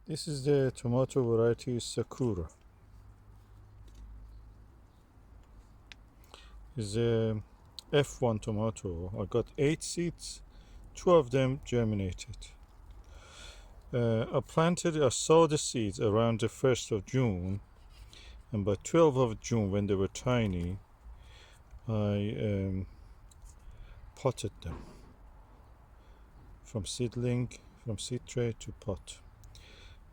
This is the tomato variety Sakura. It's a F1 tomato. I got 8 seeds, 2 of them germinated. I sowed the seeds around the 1st of June, and by 12th of June, when they were tiny, I potted them from seedling, from seed tray to pot.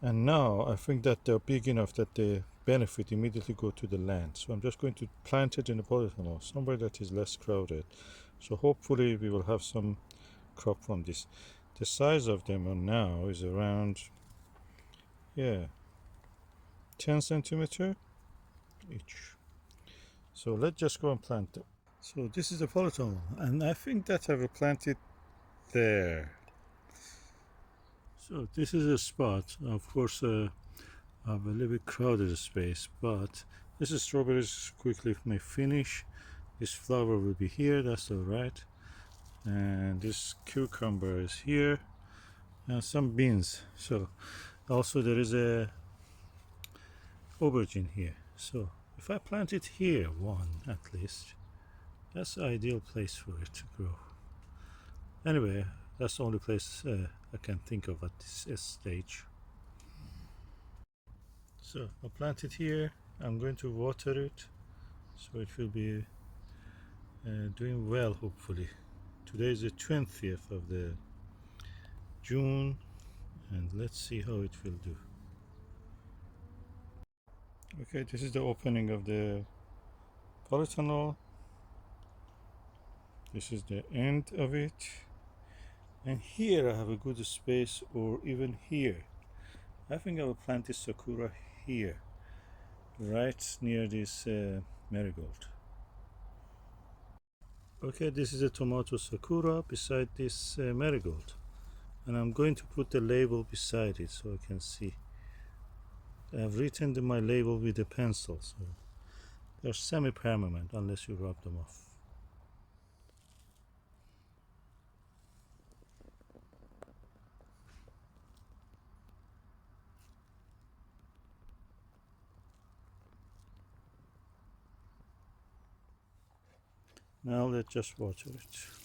And now I think that they're big enough that the benefit immediately go to the land. So I'm just going to plant it in a polytunnel, somewhere that is less crowded. So hopefully we will have some crop from this. The size of them now is around, 10 centimeter each. So let's just go and plant them. So this is the polytunnel, and I think that I will plant it there. So this is a spot. Of course, I have a little bit crowded space, but this is strawberries quickly may finish. This flower will be here, that's all right. And this cucumber is here, and some beans. So also there is a aubergine here. So if I plant it here, one at least, that's the ideal place for it to grow. Anyway, that's the only place I can think of at this stage. So I'll plant it here. I'm going to water it, so it will be doing well, hopefully. Today is the 20th of the June, and let's see how it will do. Okay, this is the opening of the polytunnel. This is the end of it, and here I have a good space, or even here. I think I will plant this Sakura here, right near this marigold. Okay, this is a tomato Sakura beside this marigold, and I'm going to put the label beside it so I can see. I've written my label with a pencil, so they're semi-permanent unless you rub them off. Now let's just water it.